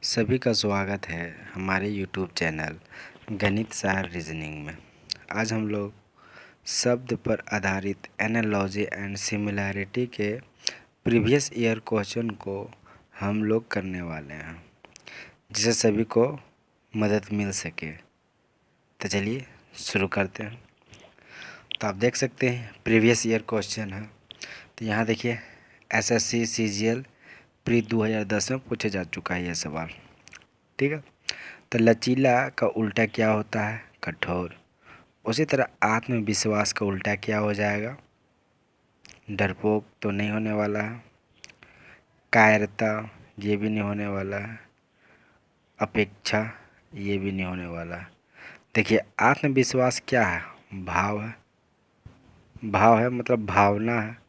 सभी का स्वागत है हमारे यूट्यूब चैनल गणित सार रीजनिंग में। आज हम लोग शब्द पर आधारित एनालॉजी एंड सिमिलैरिटी के प्रीवियस ईयर क्वेश्चन को हम लोग करने वाले हैं, जिससे सभी को मदद मिल सके। तो चलिए शुरू करते हैं। तो आप देख सकते हैं प्रीवियस ईयर क्वेश्चन है। तो यहाँ देखिए एसएससी सीजीएल प्री 2010 में पूछा जा चुका है ये सवाल। ठीक है। तो लचीला का उल्टा क्या होता है? कठोर। उसी तरह आत्मविश्वास का उल्टा क्या हो जाएगा? डरपोक तो नहीं होने वाला है। कायरता ये भी नहीं होने वाला है। अपेक्षा ये भी नहीं होने वाला है। देखिए आत्मविश्वास क्या है? भाव है। भाव है मतलब भावना है।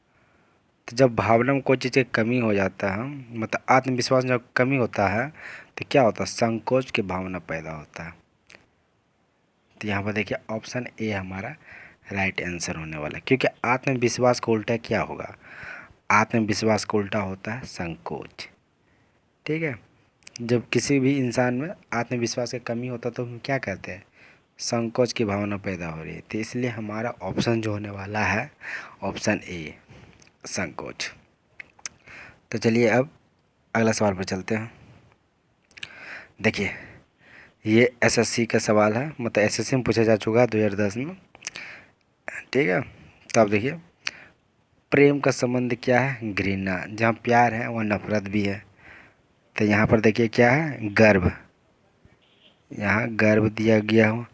तो जब भावना में कोई चीज़ की कमी हो जाता है, मतलब आत्मविश्वास जब कमी होता है तो क्या होता है? संकोच की भावना पैदा होता है। तो यहाँ पर देखिए ऑप्शन ए हमारा राइट आंसर होने वाला है, क्योंकि आत्मविश्वास का उल्टा क्या होगा? आत्मविश्वास का उल्टा होता है संकोच। ठीक है। जब किसी भी इंसान में आत्मविश्वास की कमी होता है तो हम क्या कहते हैं? संकोच की भावना पैदा हो रही है। तो इसलिए हमारा ऑप्शन जो होने वाला है ऑप्शन ए संकोच। तो चलिए अब अगला सवाल पर चलते हैं। देखिए ये एसएससी का सवाल है, मतलब एसएससी में पूछा जा चुका है 2010 में। ठीक है। तो आप देखिए प्रेम का संबंध क्या है? घृणा। जहाँ प्यार है वहाँ नफरत भी है। तो यहाँ पर देखिए क्या है? गर्व। यहाँ गर्व दिया गया हो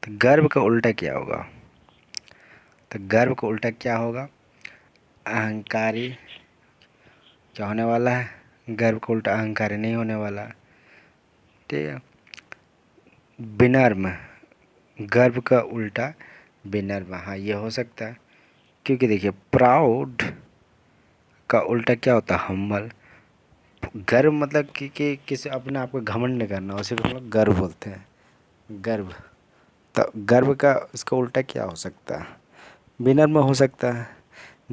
तो गर्व का उल्टा क्या होगा? तो गर्व का उल्टा क्या होगा? अहंकारी। क्या होने वाला है? गर्व का उल्टा अहंकारी नहीं होने वाला। ठीक है। विनम्र। गर्व का उल्टा विनम्र, हाँ ये हो सकता है। क्योंकि देखिए प्राउड का उल्टा क्या होता है? हम्बल। गर्व मतलब कि किसी अपने आप को घमंड नहीं करना, उसी को हम लोग गर्व बोलते हैं। गर्व। तो गर्व का इसका उल्टा क्या हो सकता है? विनम्र हो सकता है।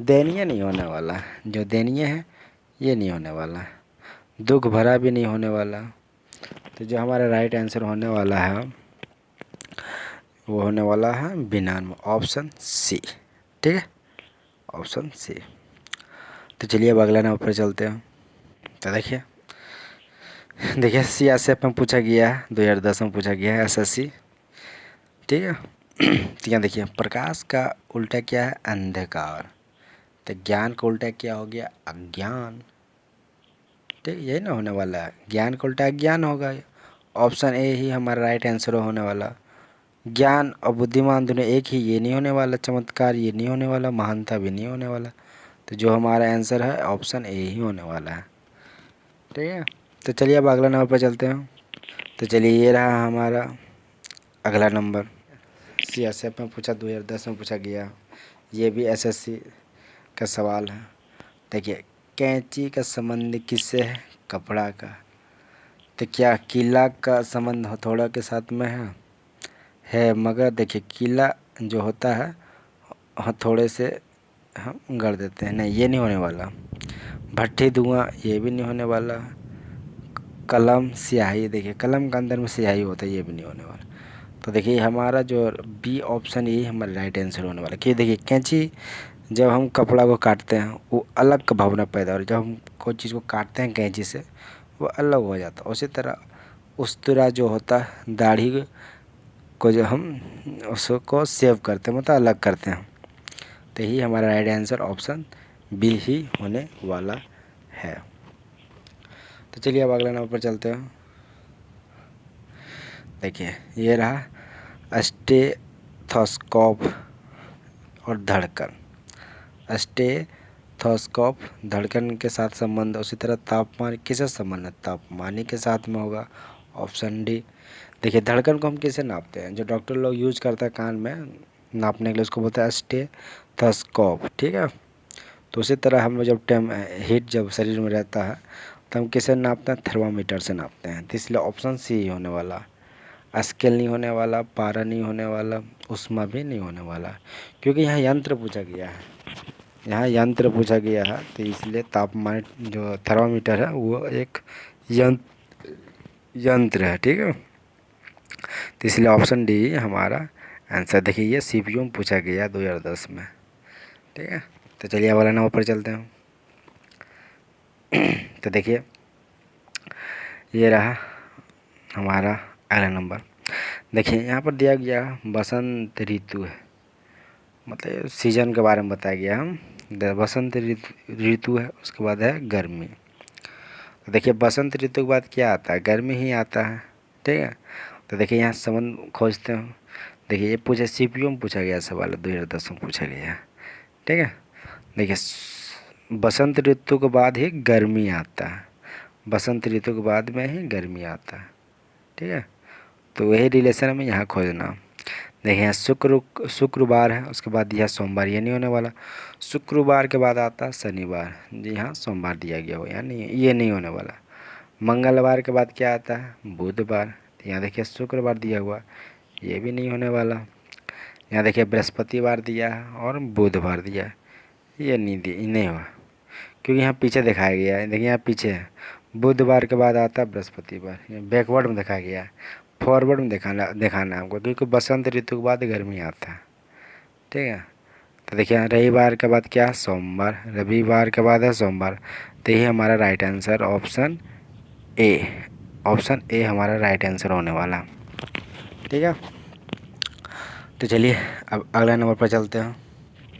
दयनीय नहीं होने वाला। जो दयनीय है ये नहीं होने वाला। दुख भरा भी नहीं होने वाला। तो जो हमारा राइट आंसर होने वाला है वो होने वाला है विनम्र, ऑप्शन सी। ठीक है, ऑप्शन सी। तो चलिए अब अगला नंबर पर चलते हैं। तो देखिए सीआरसीएफ में पूछा गया है, 2010 में पूछा गया है एसएससी। ठीक है। तो यहाँ देखिए प्रकाश का उल्टा क्या है? अंधकार। तो ज्ञान का उल्टा क्या हो गया? अज्ञान। ठीक, यही ना होने वाला है। ज्ञान का उल्टा अज्ञान होगा। ऑप्शन ए ही हमारा राइट आंसर होने वाला। ज्ञान और बुद्धिमान दोनों एक ही, ये नहीं होने वाला। चमत्कार ये नहीं होने वाला। महानता भी नहीं होने वाला। तो जो हमारा आंसर है ऑप्शन ए ही होने वाला है। ठीक है। तो चलिए अब अगला नंबर पर चलते हैं। तो चलिए ये रहा हमारा अगला नंबर। सीआरसीएफ में पूछा, 2010 में पूछा गया। ये भी एसएससी का सवाल है। देखिए कैंची का संबंध किससे है? कपड़ा का। तो क्या किला का संबंध हथौड़ा के साथ में है? मगर देखिए किला जो होता है हथौड़े से हम गढ़ देते हैं, नहीं ये नहीं होने वाला। भट्ठी धुआं ये भी नहीं होने वाला। कलम स्याही, देखिए कलम के अंदर में स्याही होता है, ये भी नहीं होने वाला। तो देखिए हमारा जो बी ऑप्शन ये हमारा राइट आंसर होने वाला। कि देखिए कैंची जब हम कपड़ा को काटते हैं वो अलग का भावना पैदा हो रही है। जब हम कोई चीज़ को काटते हैं कैंची से वो अलग हो जाता है। उसी तरह उस्तरा जो होता है दाढ़ी को, जो हम उसको सेव करते हैं मतलब अलग करते हैं। तो यही हमारा राइट आंसर ऑप्शन बी ही होने वाला है। तो चलिए अब अगला नंबर पर चलते हैं। देखिए ये रहा स्टेथोस्कोप और धड़कन। स्टेथोस्कोप धड़कन के साथ संबंध। उसी तरह तापमान किससे संबंध है? तापमान ही के साथ में होगा, ऑप्शन डी। देखिए धड़कन को हम किसे नापते हैं? जो डॉक्टर लोग यूज करता है कान में नापने के लिए उसको बोलते हैं स्टेथोस्कोप। ठीक है। तो उसी तरह हम जब हीट जब शरीर में रहता है तो हम किसे नापते हैं? थर्मामीटर से नापते हैं। तो इसलिए ऑप्शन सी होने वाला। स्केल नहीं होने वाला, पारा नहीं होने वाला, उष्मा भी नहीं होने वाला, क्योंकि यहाँ यंत्र पूछा गया है। यहाँ यंत्र पूछा गया है तो इसलिए तापमान जो थर्मामीटर है वो एक यंत्र यंत्र है, ठीक है। तो इसलिए ऑप्शन डी हमारा आंसर। देखिए ये सीपीयू में पूछा गया 2010 में, ठीक है। तो चलिए अब वाला नंबर पर चलते हैं। तो देखिए ये रहा हमारा अगला नंबर। देखिए यहाँ पर दिया गया बसंत ऋतु है, मतलब सीजन के बारे में बताया गया। हम बसंत ऋतु है, उसके बाद है गर्मी। तो देखिए बसंत ऋतु के बाद क्या आता है, गर्मी ही आता है, ठीक है। तो देखिए यहाँ संबंध खोजते हैं। देखिए ये पूछा सीपीयू में पूछा गया सवाल, 2010 में पूछा गया, ठीक है। देखिए बसंत ऋतु के बाद ही गर्मी आता है, बसंत ऋतु के बाद में ही गर्मी आता है, ठीक है। तो वही रिलेशन हमें यहाँ खोजना। देखिए यहाँ शुक्रवार है, उसके बाद दिया सोमवार, ये नहीं होने वाला। शुक्रवार के बाद आता है शनिवार, जी हाँ सोमवार दिया गया हो, यानी ये नहीं होने वाला। मंगलवार के बाद क्या आता है, बुधवार। तो यहाँ देखिए शुक्रवार दिया हुआ, ये भी नहीं होने वाला। यहाँ देखिए बृहस्पतिवार दिया है और बुधवार दिया है, ये नहीं हुआ, क्योंकि यहाँ पीछे दिखाया गया है। देखिए यहाँ पीछे है, बुधवार के बाद आता है बृहस्पतिवार, ये बैकवर्ड में दिखाया गया है, फॉरवर्ड में दिखाना है हमको, क्योंकि बसंत ऋतु के बाद गर्मी आता है, ठीक है। तो देखिए रविवार के बाद क्या, सोमवार, रविवार के बाद है सोमवार। तो ये हमारा right answer option A, option A हमारा राइट आंसर होने वाला, ठीक है। तो चलिए अब अगला नंबर पर चलते हैं।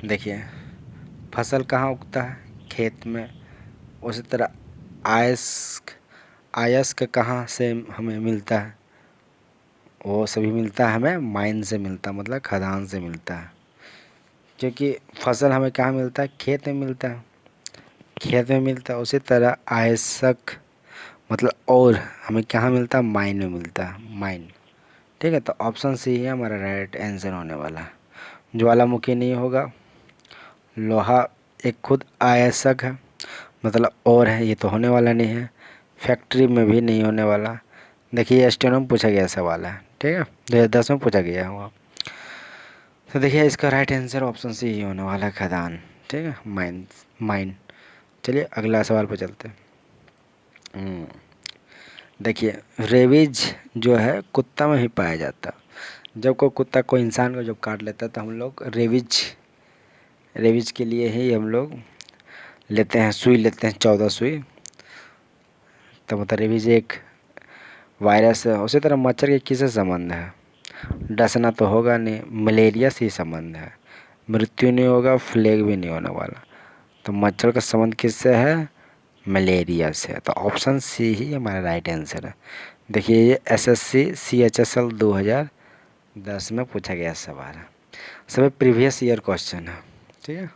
देखिए फसल कहाँ उगता है, खेत में। उसी तरह अयस्क, अयस्क कहाँ से हमें मिलता है, वो सभी मिलता है हमें माइन से मिलता है, मतलब खदान से मिलता है। क्योंकि फसल हमें कहाँ मिलता है, खेत में मिलता है, खेत में मिलता है। उसी तरह अयस्क मतलब और हमें कहाँ मिलता है, माइन में मिलता है, माइन, ठीक है। तो ऑप्शन सी है हमारा राइट आंसर होने वाला। ज्वालामुखी नहीं होगा, लोहा एक खुद अयस्क है, मतलब और है, ये तो होने वाला नहीं है। फैक्ट्री में भी नहीं होने वाला। देखिए स्टेनो में पूछा गया सवाल है, ठीक है, 2010 में पूछा गया हुआ। तो देखिए इसका राइट आंसर ऑप्शन सी ही होने वाला, खदान, ठीक है, माइन, माइन। चलिए अगला सवाल पर चलते हैं। देखिए रेबीज जो है कुत्ता में ही पाया जाता है। जब कोई कुत्ता कोई इंसान को जब काट लेता है तो हम लोग रेबीज, रेबीज के लिए ही हम लोग लेते हैं, सुई लेते हैं, 14 सुई। तो मतलब रेबीज एक वायरस है। उसी तरह मच्छर के किससे संबंध है, डसना तो होगा नहीं, मलेरिया से ही संबंध है। मृत्यु नहीं होगा, फ्लेग भी नहीं होने वाला। तो मच्छर का संबंध किससे है, मलेरिया से। तो ऑप्शन सी ही हमारा राइट आंसर है। देखिए ये एसएससी CHSL 2010 में पूछा गया सवाल है, सभी प्रीवियस ईयर क्वेश्चन है, ठीक है।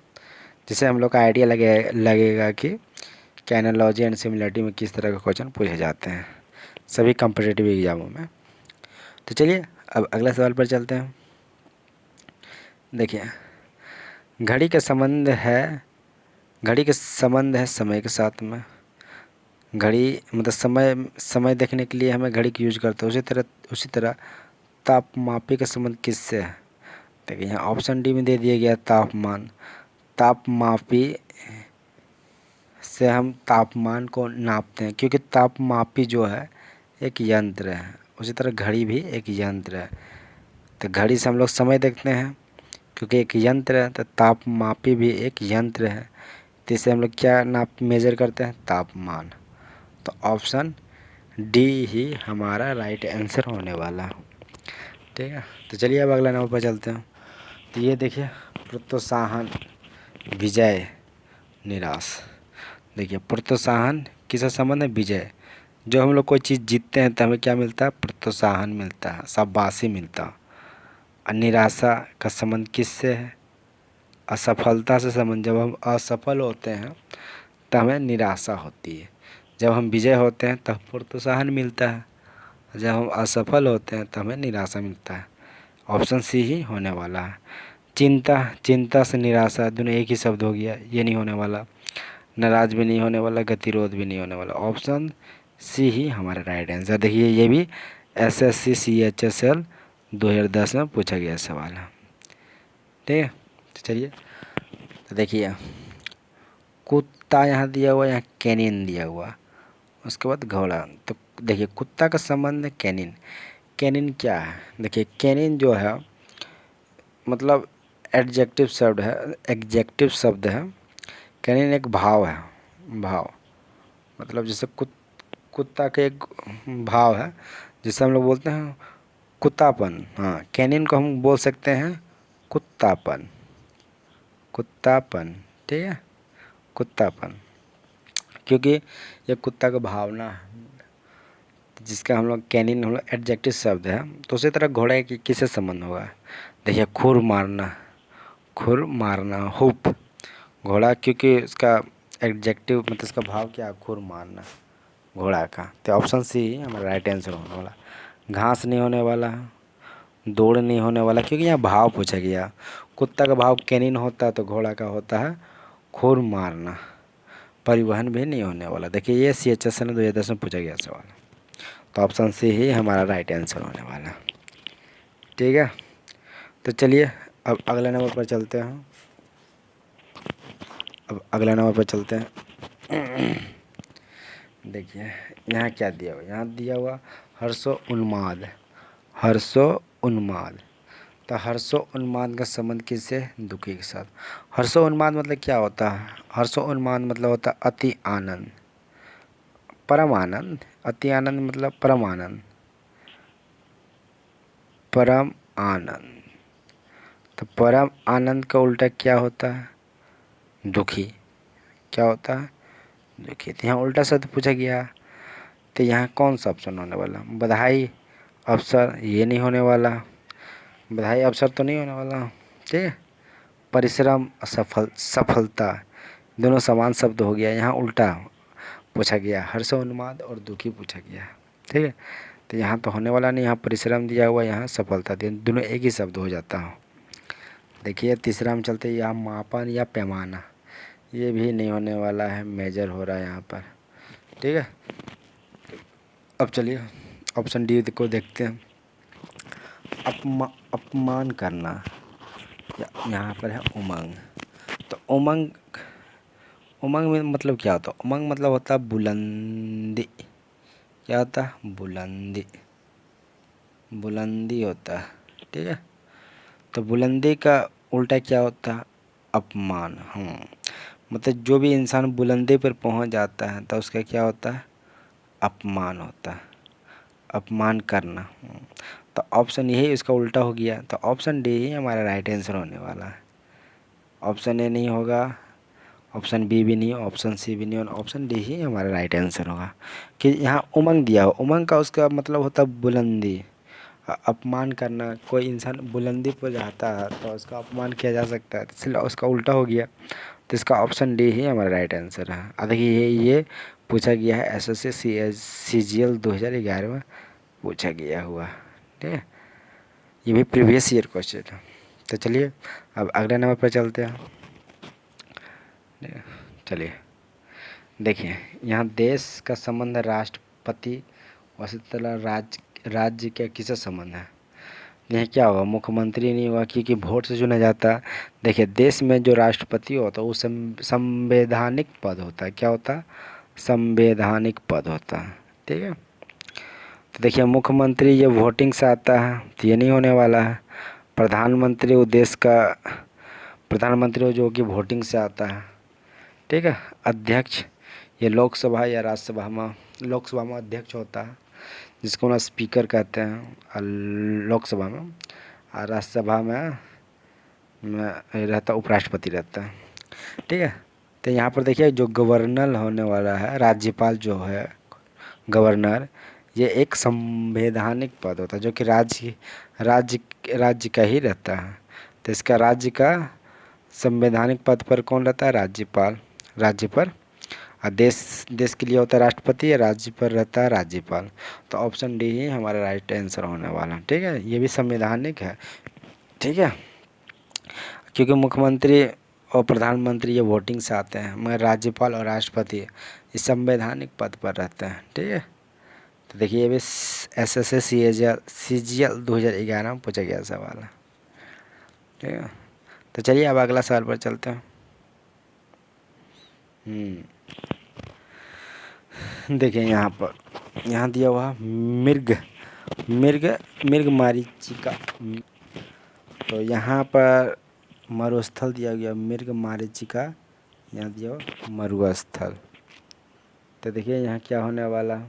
जिससे हम लोग का आइडिया लगेगा कि क्या एनालॉजी एंड सिमिलरिटी में किस तरह के क्वेश्चन पूछे जाते हैं सभी कॉम्पिटिटिव एग्जामों में। तो चलिए अब अगला सवाल पर चलते हैं। देखिए घड़ी का संबंध है, घड़ी का संबंध है समय के साथ में। घड़ी मतलब समय देखने के लिए हमें घड़ी की यूज करते हैं। उसी तरह तापमापी का संबंध किससे है। देखिए यहाँ ऑप्शन डी में दे दिया गया तापमान। तापमापी से हम तापमान को नापते हैं, क्योंकि तापमापी जो है एक यंत्र है। उसी तरह घड़ी भी एक यंत्र है। तो घड़ी से हम लोग समय देखते हैं, क्योंकि एक यंत्र है। तो तापमापी भी एक यंत्र है, तो इससे हम लोग क्या नाप मेजर करते हैं, तापमान। तो ऑप्शन डी ही हमारा राइट आंसर होने वाला, ठीक है। तो चलिए अब अगला नंबर पर चलते हैं। तो ये देखिए प्रोत्साहन, विजय, निराश। देखिए प्रोत्साहन किससे संबंध है, विजय। जो हम लोग कोई चीज़ जीतते हैं तो हमें क्या मिलता है, प्रोत्साहन मिलता है, शाबाशी मिलता है। और निराशा का संबंध किससे है, असफलता से संबंध। जब हम असफल होते हैं तो हमें निराशा होती है, जब हम विजय होते हैं तब प्रोत्साहन मिलता है, जब हम असफल होते हैं तो हमें निराशा मिलता है। ऑप्शन सी ही होने वाला है। चिंता, चिंता से निराशा दोनों एक ही शब्द हो गया, ये नहीं होने वाला। नाराज भी नहीं होने वाला, गतिरोध भी नहीं होने वाला। ऑप्शन सी ही हमारा राइट आंसर। देखिए ये भी SSC CHSL 2010 में पूछा गया सवाल है, ठीक है। तो चलिए तो देखिए कुत्ता यहाँ दिया हुआ, यहाँ कैनिन दिया हुआ। उसके बाद घोड़ा। तो देखिए कुत्ता का संबंध है कैनिन। कैनिन क्या है? देखिए कैनिन जो है मतलब एडजेक्टिव शब्द है। कैनिन एक भाव है। भाव मतलब जैसे कुत्ता के एक भाव है, जिसे हम लोग बोलते हैं कुत्तापन। हाँ, कैनिन को हम बोल सकते हैं कुत्तापन। कुत्तापन, ठीक है, कुत्तापन, क्योंकि ये कुत्ता का भावना है, जिसका हम लोग कैनिन हम लोग एडजेक्टिव शब्द है। तो उसी तरह घोड़े की किससे संबंध होगा? देखिए खुर मारना, खुर मारना, हुप। घोड़ा क्योंकि उसका एडजेक्टिव मतलब इसका भाव क्या है? खुर मारना घोड़ा का। तो ऑप्शन सी ही हमारा राइट आंसर होने वाला। घास नहीं होने वाला, दौड़ नहीं होने वाला, क्योंकि यहाँ भाव पूछा गया। कुत्ता का भाव कैनिन होता है तो घोड़ा का होता है खुर मारना। परिवहन भी नहीं होने वाला। देखिए ये CHS ने 2010 में पूछा गया सवाल, तो ऑप्शन सी ही हमारा राइट आंसर होने वाला। ठीक है, तो चलिए अब अगले नंबर पर चलते हैं। देखिए यहाँ क्या दिया हुआ? यहाँ दिया हुआ हर्षो उन्माद। हर्षो उन्माद, तो हर्षो उन्माद का संबंध किससे? दुखी के साथ। हर्षो उन्माद मतलब क्या होता है? हर्षो उन्माद मतलब होता है अति आनंद, परम आनंद। अति आनंद मतलब परम आनंद, परम आनंद। तो परम आनंद का उल्टा क्या होता है? दुखी। क्या होता है? दुखी। तो यहाँ उल्टा शब्द पूछा गया, तो यहाँ कौन सा ऑप्शन होने वाला? बधाई, अवसर, ये नहीं होने वाला। बधाई अवसर तो नहीं होने वाला। ठीक है, परिश्रम, सफलता, दोनों समान शब्द हो गया। यहाँ उल्टा पूछा गया, हर्षोन्माद और दुखी पूछा गया। ठीक है, तो यहाँ तो होने वाला नहीं। यहाँ परिश्रम दिया हुआ, यहाँ सफलता दिया, दोनों एक ही शब्द हो जाता है। देखिए तीसरा में चलते, यहाँ मापन या पैमाना, ये भी नहीं होने वाला है, मेजर हो रहा है यहाँ पर। ठीक है, अब चलिए ऑप्शन डी को देखते हैं। अपमान करना, यहाँ पर है उमंग। तो उमंग, उमंग में मतलब क्या होता है? उमंग मतलब होता है बुलंदी। क्या होता है? बुलंदी, बुलंदी होता है। ठीक है, तो बुलंदी का उल्टा क्या होता है? अपमान। मतलब जो भी इंसान बुलंदी पर पहुंच जाता है तो उसका क्या होता है? अपमान होता है, अपमान करना। तो ऑप्शन यही इसका उल्टा हो गया, तो ऑप्शन डी ही हमारा राइट आंसर होने वाला है। ऑप्शन ए नहीं होगा, ऑप्शन बी भी नहीं, ऑप्शन सी भी नहीं, और ऑप्शन डी ही हमारा राइट आंसर होगा। कि यहाँ उमंग दिया हो, उमंग का उसका मतलब होता है बुलंदी। अपमान करना, कोई इंसान बुलंदी पर जाता है तो उसका अपमान किया जा सकता है, इसलिए उसका उल्टा हो गया। तो इसका ऑप्शन डी ही हमारा राइट आंसर है। अब देखिए ये पूछा गया है SSC CGL 2011 में पूछा गया हुआ। ठीक है, ये भी प्रीवियस ईयर क्वेश्चन है। तो चलिए अब अगले नंबर पर चलते हैं। चलिए देखिए, यहाँ देश का संबंध है राष्ट्रपति, उसी तरह राज्य का किससे संबंध है? यह क्या होगा? मुख्यमंत्री नहीं होगा, क्योंकि वोट से चुना जाता है। देखिए देश में जो राष्ट्रपति होता है वो संवैधानिक पद होता है। क्या होता है? संवैधानिक पद होता है। ठीक है, तो देखिए मुख्यमंत्री ये वोटिंग से आता है, तो ये नहीं होने वाला है। प्रधानमंत्री वो देश का प्रधानमंत्री जो कि वोटिंग से आता है। ठीक है, अध्यक्ष ये लोकसभा या राज्यसभा में, लोकसभा में अध्यक्ष होता है, जिसको ना स्पीकर कहते हैं लोकसभा में, और राज्यसभा में रहता उपराष्ट्रपति रहता है। ठीक है, तो यहाँ पर देखिए जो गवर्नर होने वाला है, राज्यपाल जो है गवर्नर, ये एक संवैधानिक पद होता है जो कि राज्य का ही रहता है। तो इसका राज्य का संवैधानिक पद पर कौन रहता है? राज्यपाल। राज्य पर, और देश के लिए होता है राष्ट्रपति, या राज्य पर रहता है राज्यपाल। तो ऑप्शन डी ही हमारा राइट आंसर होने वाला। ठीक है, ये भी संवैधानिक है। ठीक है, क्योंकि मुख्यमंत्री और प्रधानमंत्री ये वोटिंग से आते हैं, मगर राज्यपाल और राष्ट्रपति ये संवैधानिक पद पर रहते हैं। ठीक है, तो देखिए ये भी SSC CGL 2011 में पूछा गया सवाल है। ठीक है, तो चलिए अब अगला सवाल पर चलते हैं। देखिए यहाँ पर, यहाँ दिया हुआ मृग मृग मृग मारीचिका। तो यहाँ पर मरुस्थल दिया गया मृग मारीचिका, यहाँ दिया हुआ मरुस्थल। तो देखिए यहाँ क्या होने वाला,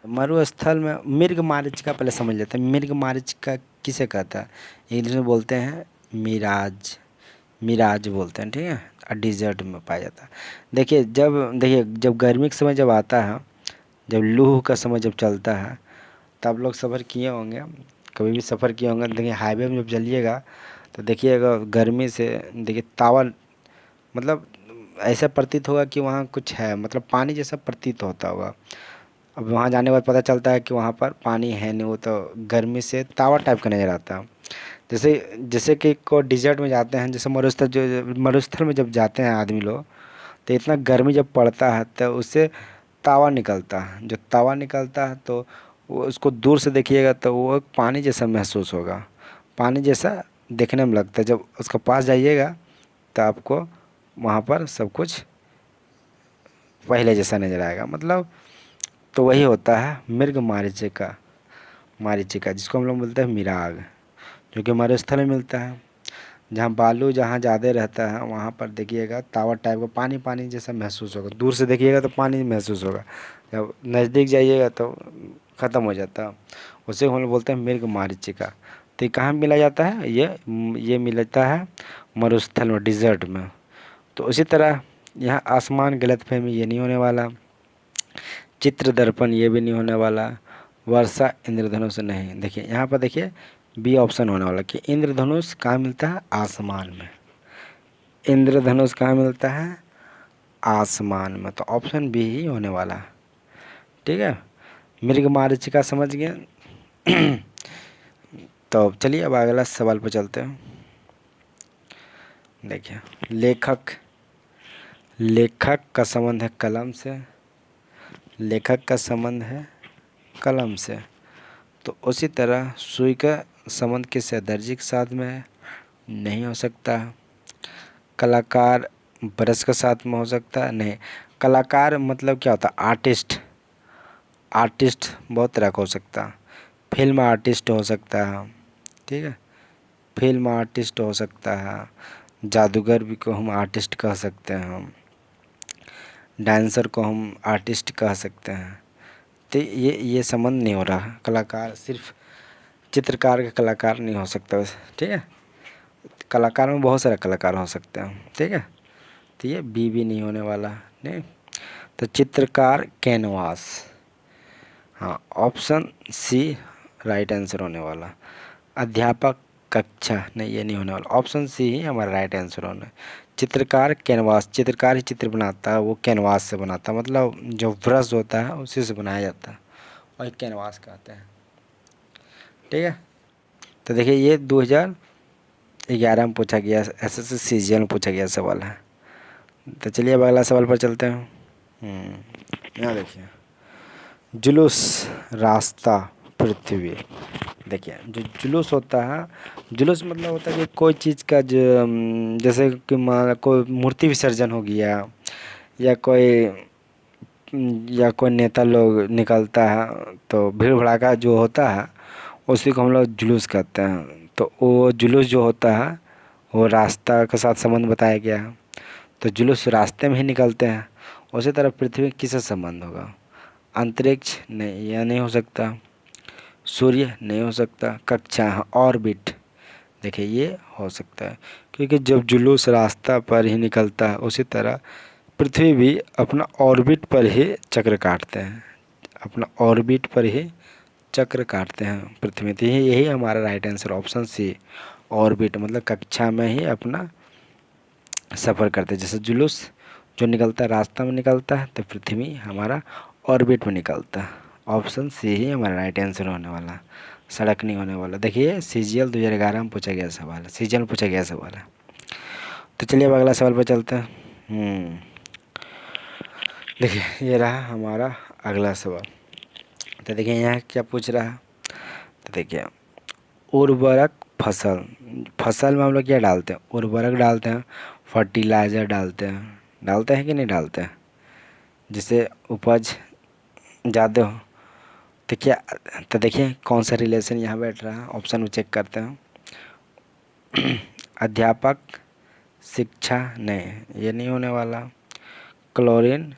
मरुस्थल में मृग मारीचिका पहले समझ लेते हैं। मृग मारीचिका किसे कहता है? इंग्लिश में बोलते हैं मिराज, मिराज बोलते हैं, ठीक है। और डिजर्ट में पाया जाता है। देखिए जब गर्मी का समय जब आता है, जब लू का समय जब चलता है, तब लोग सफ़र किए होंगे, कभी भी सफ़र किए होंगे। देखिए हाईवे में जब चलिएगा तो देखिएगा गर्मी से, देखिए तावा, मतलब ऐसा प्रतीत होगा कि वहाँ कुछ है, मतलब पानी जैसा प्रतीत होता होगा। अब वहाँ जाने के बाद पता चलता है कि वहाँ पर पानी है नहीं, वो तो गर्मी से तावा टाइप का नज़र आता है। जैसे जैसे कि को डिजर्ट में जाते हैं, जैसे मरुस्थल, जो मरुस्थल में जब जाते हैं आदमी लोग, तो इतना गर्मी जब पड़ता है तो उससे तावा निकलता है। जो तावा निकलता है तो वो, उसको दूर से देखिएगा तो वो पानी जैसा महसूस होगा, पानी जैसा देखने में लगता है। जब उसके पास जाइएगा तो आपको वहाँ पर सब कुछ पहले जैसा नज़र आएगा, मतलब। तो वही होता है मृग मारीचिका, मारीचिका जिसको हम लोग बोलते हैं मिराग, जो कि मरुस्थल में मिलता है। जहाँ बालू जहाँ ज़्यादा रहता है वहाँ पर देखिएगा तावा टाइप का पानी पानी जैसा महसूस होगा। दूर से देखिएगा तो पानी महसूस होगा, जब नज़दीक जाइएगा तो ख़त्म हो जाता है। उसे हम लोग बोलते हैं मृग मारीचिका। तो ये कहाँ मिला जाता है? ये मिलता है मरुस्थल में, डिज़र्ट में। तो उसी तरह यहाँ आसमान गलतफहमी ये नहीं होने वाला, चित्र दर्पण ये भी नहीं होने वाला, वर्षा इंद्रधनुष नहीं। देखिए यहाँ पर देखिए बी ऑप्शन होने वाला कि इंद्रधनुष कहाँ मिलता है? आसमान में। इंद्रधनुष कहाँ मिलता है? आसमान में। तो ऑप्शन बी ही होने वाला, ठीक है। मृग मारीचिका समझ गए। तो चलिए अब अगला सवाल पर चलते हैं। देखिए लेखक, लेखक का संबंध है कलम से, लेखक का संबंध है कलम से। तो उसी तरह सुई का संबंध किससे? दर्जी के साथ में है, नहीं हो सकता। कलाकार ब्रश के साथ में हो सकता है, नहीं। कलाकार मतलब क्या होता है? आर्टिस्ट, आर्टिस्ट बहुत तरह का हो सकता है। फिल्म आर्टिस्ट हो सकता है, ठीक है, फिल्म आर्टिस्ट हो सकता है। जादूगर भी को हम आर्टिस्ट कह सकते हैं, हम डांसर को हम आर्टिस्ट कह सकते हैं। तो ये संबंध नहीं हो रहा। कलाकार सिर्फ चित्रकार का कलाकार नहीं हो सकता, ठीक है। कलाकार में बहुत सारे कलाकार हो सकते हैं, ठीक है। तो ये बी भी नहीं होने वाला, नहीं। तो चित्रकार कैनवास, हाँ ऑप्शन सी राइट आंसर होने वाला। अध्यापक कक्षा, नहीं ये नहीं होने वाला। ऑप्शन सी ही हमारा राइट आंसर होना। चित्रकार कैनवास, चित्रकार ही चित्र बनाता है, वो कैनवास से बनाता है, मतलब जो ब्रश होता है उसी से बनाया जाता है, और कैनवास कहते हैं, ठीक है। तो देखिए ये 2011 में पूछा गया, एसएससी सीजीएल में पूछा गया सवाल है। तो चलिए अब अगला सवाल पर चलते हैं। यहाँ देखिए जुलूस, रास्ता, पृथ्वी। देखिए जो जुलूस होता है, जुलूस मतलब होता है कि कोई चीज़ का जो जैसे कि मान कोई मूर्ति विसर्जन हो गया, या कोई नेता लोग निकलता है, तो भीड़ भड़ाका जो होता है उसी को हम लोग जुलूस कहते हैं। तो वो जुलूस जो होता है वो रास्ता के साथ संबंध बताया गया है। तो जुलूस रास्ते में ही निकलते हैं। उसी तरह पृथ्वी किससे संबंध होगा? अंतरिक्ष, नहीं यह नहीं हो सकता। सूर्य नहीं हो सकता। कक्षा, ऑर्बिट, देखिए ये हो सकता है, क्योंकि जब जुलूस रास्ता पर ही निकलता है उसी तरह पृथ्वी भी अपना ऑर्बिट पर ही चक्र काटते हैं, अपना ऑर्बिट पर ही चक्र काटते हैं पृथ्वी। तो यही हमारा right answer option C, orbit, मतलब कक्षा में ही अपना सफ़र करते हैं। जैसे जुलूस जो निकलता है रास्ता में निकलता है, तो पृथ्वी हमारा ऑर्बिट में निकलता है। ऑप्शन सी ही हमारा राइट आंसर होने वाला, सड़क नहीं होने वाला। देखिए सीजीएल 2011 में पूछा गया सवाल है, सीजीएल में पूछा गया सवाल है। तो चलिए अब अगला सवाल पर चलते हैं। देखिए ये रहा हमारा अगला सवाल। तो देखिए यहाँ क्या पूछ रहा है। तो देखिए उर्वरक, फसल, फसल में हम लोग क्या डालते हैं? उर्वरक डालते हैं, फर्टिलाइज़र डालते हैं, डालते हैं कि नहीं डालते हैं? जिससे उपज ज़्यादा हो। तो क्या, तो देखिए कौन सा रिलेशन यहाँ बैठ रहा है, ऑप्शन में चेक करते हैं। अध्यापक शिक्षा नहीं, ये नहीं होने वाला। क्लोरीन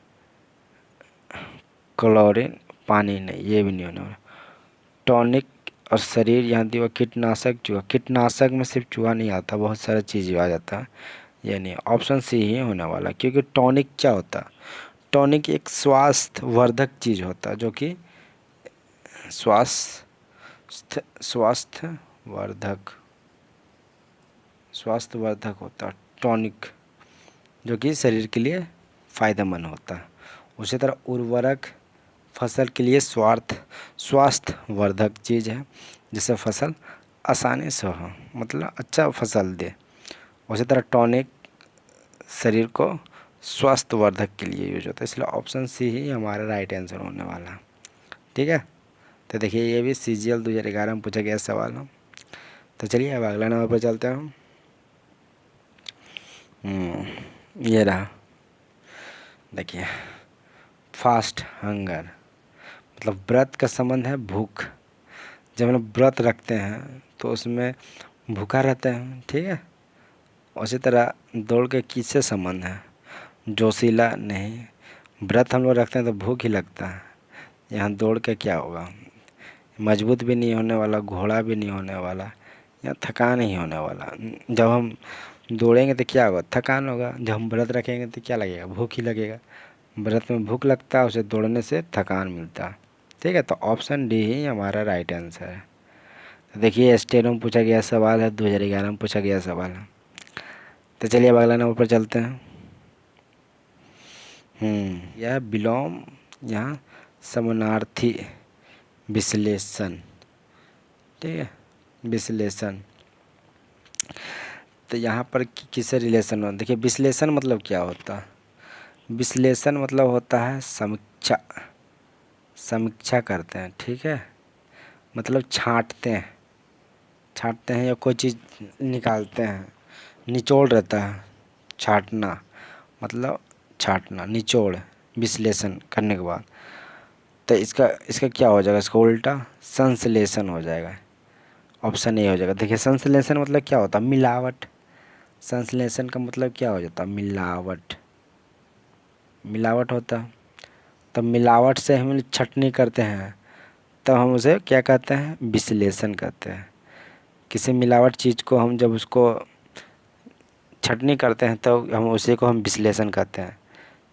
क्लोरीन पानी नहीं, ये भी नहीं होने वाला। टॉनिक और शरीर, यहाँ दिया कीटनाशक चूहा, कीटनाशक में सिर्फ चूहा नहीं आता, बहुत सारा चीज़ आ जाता है, ये नहीं। ऑप्शन सी ही होने वाला, क्योंकि टॉनिक क्या होता है, टॉनिक एक स्वास्थ्य वर्धक चीज़ होता है, जो कि स्वास्थ्य वर्धक होता है टॉनिक, जो कि शरीर के लिए फ़ायदेमंद होता है। उसी तरह उर्वरक फसल के लिए स्वास्थ्य वर्धक चीज़ है, जिससे फसल आसानी से हो, मतलब अच्छा फसल दे। उसी तरह टॉनिक शरीर को स्वास्थ्य वर्धक के लिए यूज होता है, इसलिए ऑप्शन सी ही हमारा राइट आंसर होने वाला है। ठीक है, तो देखिए ये भी CGL 2011 में पूछा गया सवाल है। तो चलिए अब अगला नंबर पर चलते हैं। ये रहा, देखिए फास्ट हंगर, मतलब व्रत का संबंध है भूख। जब हम लोग व्रत रखते हैं तो उसमें भूखा रहते हैं, ठीक है। उसी तरह दौड़ के किससे संबंध है, जोशीला नहीं, व्रत हम लोग रखते हैं तो भूख ही लगता है। यहाँ दौड़ के क्या होगा, मजबूत भी नहीं होने वाला, घोड़ा भी नहीं होने वाला, या थकान ही होने वाला। जब हम दौड़ेंगे तो क्या होगा, थकान होगा। जब हम व्रत रखेंगे तो क्या लगेगा, भूख ही लगेगा। व्रत में भूख लगता है, उसे दौड़ने से थकान मिलता है। ठीक है, तो ऑप्शन डी ही हमारा राइट आंसर है। तो देखिए स्टेनो में पूछा गया सवाल है, 2011 में पूछा गया सवाल है। तो चलिए अब अगला नंबर पर चलते हैं। यह विलोम, यहाँ समानार्थी विश्लेषण, ठीक है, विश्लेषण। तो यहाँ पर किससे रिलेशन हो, देखिए विश्लेषण मतलब क्या होता है, विश्लेषण मतलब होता है समीक्षा करते हैं, ठीक है, मतलब छांटते हैं या कोई चीज़ निकालते हैं, निचोड़ रहता है, छांटना मतलब छांटना, निचोड़, विश्लेषण करने के बाद। तो इसका क्या हो जाएगा, इसका उल्टा संश्लेषण हो जाएगा, ऑप्शन ए हो जाएगा। देखिए संश्लेषण मतलब क्या होता है, मिलावट। संश्लेषण का मतलब क्या हो जाता है, मिलावट होता है। तब मिलावट से हम छटनी करते हैं, तब हम उसे क्या कहते हैं, विश्लेषण कहते हैं। किसी मिलावट चीज़ को हम जब उसको छटनी करते हैं तो हम उसी को हम विश्लेषण कहते हैं।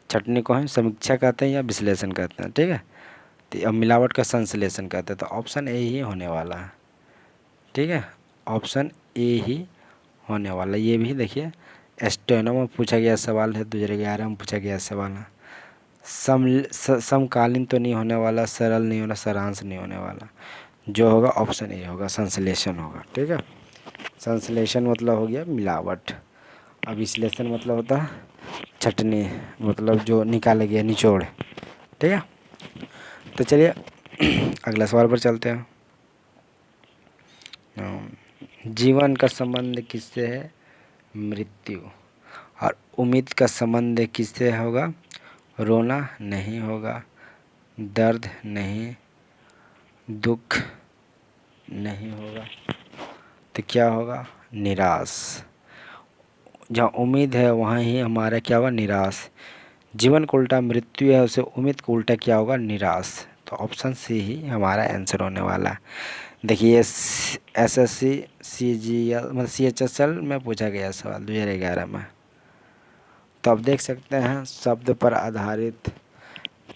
छटनी को हम समीक्षा कहते हैं या विश्लेषण कहते हैं, ठीक है। तो अब मिलावट का संश्लेषण कहते हैं, तो ऑप्शन ए ही होने वाला है, ठीक है, ऑप्शन ए ही होने वाला। ये भी देखिए स्टेनो में पूछा गया सवाल है, 2011 में पूछा गया सवाल है। समकालीन तो नहीं होने वाला, सरल नहीं होना, सारांश नहीं होने वाला, जो होगा ऑप्शन ए होगा, संश्लेषण होगा, ठीक है। संश्लेषण मतलब हो गया मिलावट, अब विश्लेषण मतलब होता है छटनी, मतलब जो निकाला गया, निचोड़, ठीक है। तो चलिए अगला सवाल पर चलते हैं। जीवन का संबंध किससे है, मृत्यु। और उम्मीद का संबंध किससे होगा, रोना नहीं होगा, दर्द नहीं, दुख नहीं होगा, तो क्या होगा, निराश। जहाँ उम्मीद है वहाँ ही हमारा क्या होगा, निराश। जीवन को उल्टा मृत्यु है, उसे उम्मीद को उल्टा क्या होगा, निराश। तो ऑप्शन सी ही हमारा आंसर होने वाला है। देखिए SSC CGL मतलब CHSL में पूछा गया सवाल 2011 में। तो आप देख सकते हैं शब्द पर आधारित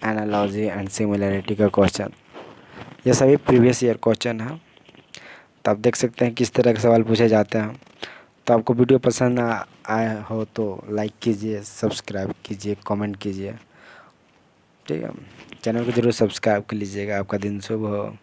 एनालॉजी एंड सिमिलैरिटी का क्वेश्चन, ये सभी प्रीवियस ईयर क्वेश्चन है। तो आप देख सकते हैं किस तरह के सवाल पूछे जाते हैं। तो आपको वीडियो पसंद आया हो तो लाइक कीजिए, सब्सक्राइब कीजिए, कमेंट कीजिए, ठीक है। चैनल को ज़रूर सब्सक्राइब कर लीजिएगा। आपका दिन शुभ हो।